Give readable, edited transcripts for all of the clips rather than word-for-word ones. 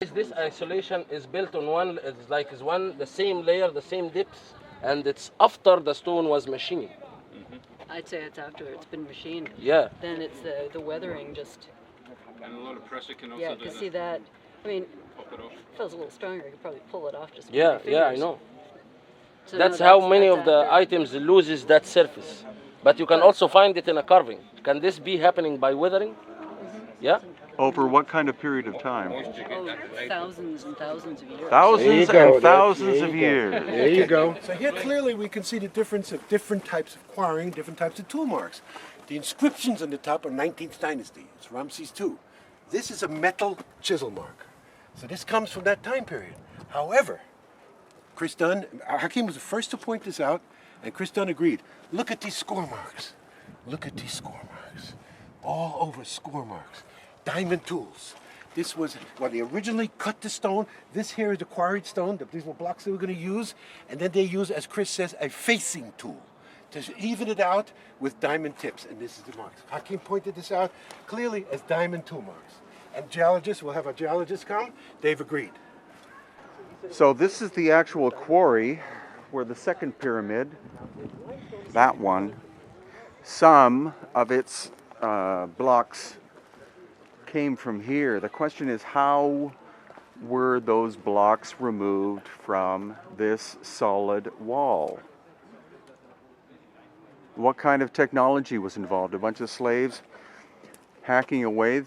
This isolation is built on one, it's one, the same layer, the same depth, and it's after the stone was machined. I'd say it's after it's been machined. Yeah. Then it's the weathering just. And a lot of pressure can also Yeah, do to that. see that. I mean, Pop it off. if it was a little stronger, you could probably pull it off just. Yeah, with your yeah, I fingers. know. So That's no, how many that's of the after. items loses that surface. But you can also find it in a carving. Can this be happening by weathering? Yeah. Over what kind of period of time? Oh, thousands and thousands of years. Thousands and thousands of years. There you go. So here clearly we can see the difference of different types of quarrying, different types of tool marks. The inscriptions on the top are 19th dynasty. It's Ramses II. This is a metal chisel mark. So this comes from that time period. However, Chris Dunn, Hakim was the first to point this out, and Chris Dunn agreed. Look at these score marks. Look at these score marks. All over score marks. Diamond tools. This was, well, they originally cut the stone. This here is the quarried stone. These were blocks they were going to use. And then they use, as Chris says, a facing tool to even it out with diamond tips. And this is the marks. Hakim pointed this out clearly as diamond tool marks. And geologists, we'll have our geologists come, they've agreed. So this is the actual quarry where the second pyramid, that one, some of its blocks came from here. The question is, how were those blocks removed from this solid wall? What kind of technology was involved? A bunch of slaves hacking away.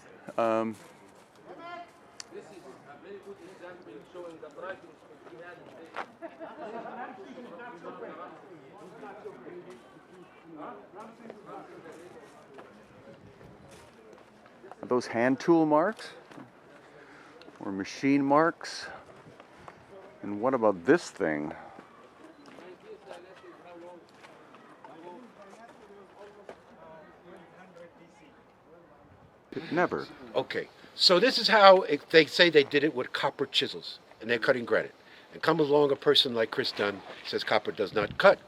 Are those hand tool marks or machine marks? And what about this thing? Never. Okay, so this is how they say they did it with copper chisels, and they're cutting granite. And comes along a person like Chris Dunn, says copper does not cut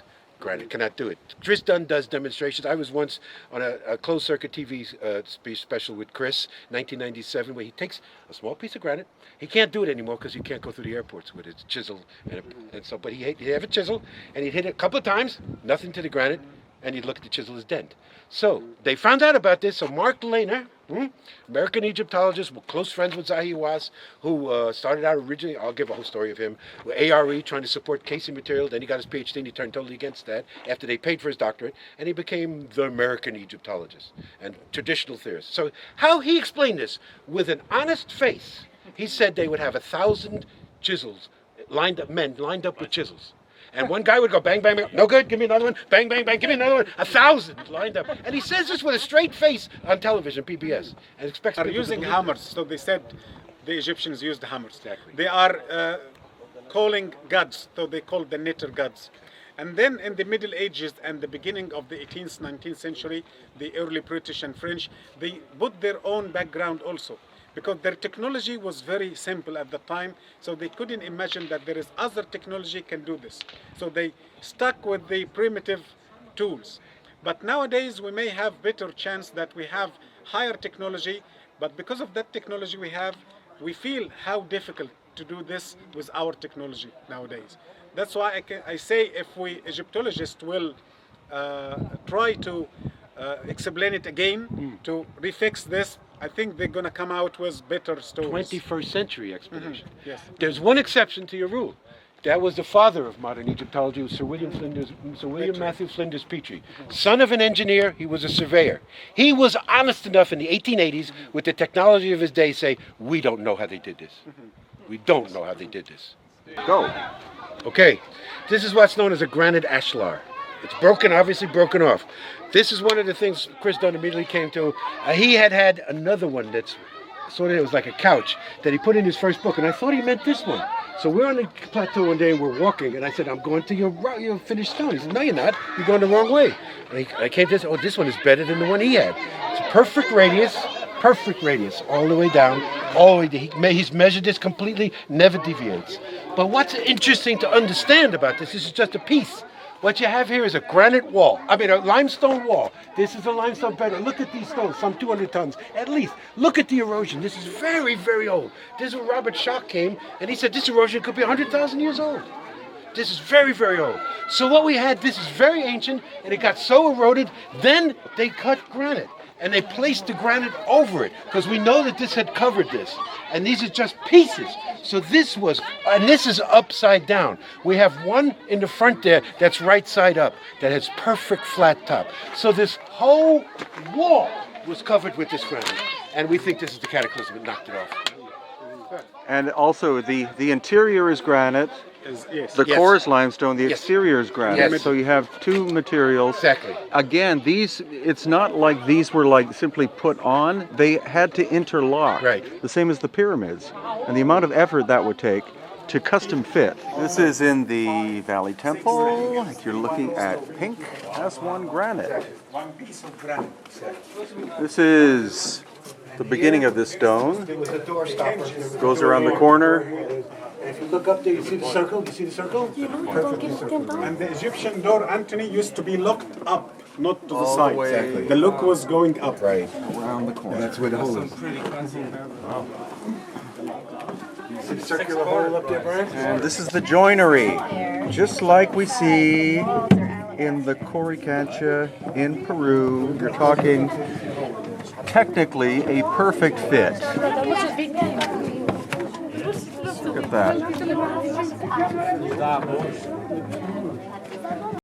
granite, cannot do it. Chris Dunn does demonstrations. I was once on a closed circuit TV special with Chris, 1997, where he takes a small piece of granite. He can't do it anymore because he can't go through the airports with his chisel, and so. But he'd have a chisel, and he'd hit it a couple of times, nothing to the granite, and you'd look at the chisel as dent. So they found out about this. So Mark Lehner, American Egyptologist, close friends with Zahi Hawass, who started out originally, I'll give a whole story of him, with ARE, trying to support casing material. Then he got his PhD and he turned totally against that after they paid for his doctorate, and he became the American Egyptologist and traditional theorist. So how he explained this with an honest face, he said they would have 1,000 chisels lined up, men lined up with chisels. And one guy would go bang, bang, bang, no good, give me another one, bang, bang, bang, give me another one, 1,000 lined up. And he says this with a straight face on television, PBS, and expects Are people using to believe hammers, so they said the Egyptians used hammers. Exactly. They are calling gods, so they call the knitter gods. And then in the Middle Ages and the beginning of the 18th, 19th century, the early British and French, they put their own background also, because their technology was very simple at the time, so they couldn't imagine that there is other technology can do this. So they stuck with the primitive tools. But nowadays we may have better chance that we have higher technology, but because of that technology we have, we feel how difficult to do this with our technology nowadays. That's why I say if we Egyptologists will try to explain it again, to refix this, I think they're going to come out with better stories. 21st century explanation. Yes. There's one exception to your rule. That was the father of modern Egyptology, Sir William Matthew Flinders Petrie. Son of an engineer, he was a surveyor. He was honest enough in the 1880s with the technology of his day say, we don't know how they did this. We don't know how they did this. Go. Okay, this is what's known as a granite ashlar. It's broken, obviously broken off. This is one of the things Chris Dunn immediately came to. He had another one that's sort of, it was like a couch that he put in his first book, and I thought he meant this one. So we're on the plateau one day and we're walking, and I said, I'm going to your finished stone. He said, no, you're not. You're going the wrong way. And I came to this, oh, this one is better than the one he had. It's a perfect radius, all the way down, all the way. He's measured this completely, never deviates. But what's interesting to understand about this is it's just a piece What you have here is a granite wall. I mean, a limestone wall. This is a limestone bedrock. Look at these stones, some 200 tons at least. Look at the erosion. This is very, very old. This is where Robert Schoch came, and he said this erosion could be 100,000 years old. This is very, very old. So what we had, this is very ancient, and it got so eroded, then they cut granite. And they placed the granite over it, because we know that this had covered this. And these are just pieces. So this was, and this is upside down. We have one in the front there that's right side up, that has perfect flat top. So this whole wall was covered with this granite. And we think this is the cataclysm that knocked it off. And also the interior is granite. Yes. The Yes. core is limestone, the Yes. exterior is granite. Yes. So you have two materials. Exactly. Again, these, it's not like these were like simply put on. They had to interlock. Right. The same as the pyramids. And the amount of effort that would take to custom fit. This is in the Valley Temple. You're looking at pink S1 granite. This is the beginning of this stone. It was a door stopper. Goes around the corner. If you look up there, you see the circle? You see the circle? And the Egyptian door, Anthony, used to be locked up, not to the All the side. way- Exactly. The look was going up. Right. Around the corner. That's where the hole is. You see the circular hole up there, Brian? And this is the joinery, just like we see in the Coricancha in Peru. You're talking technically a perfect fit. Look at that.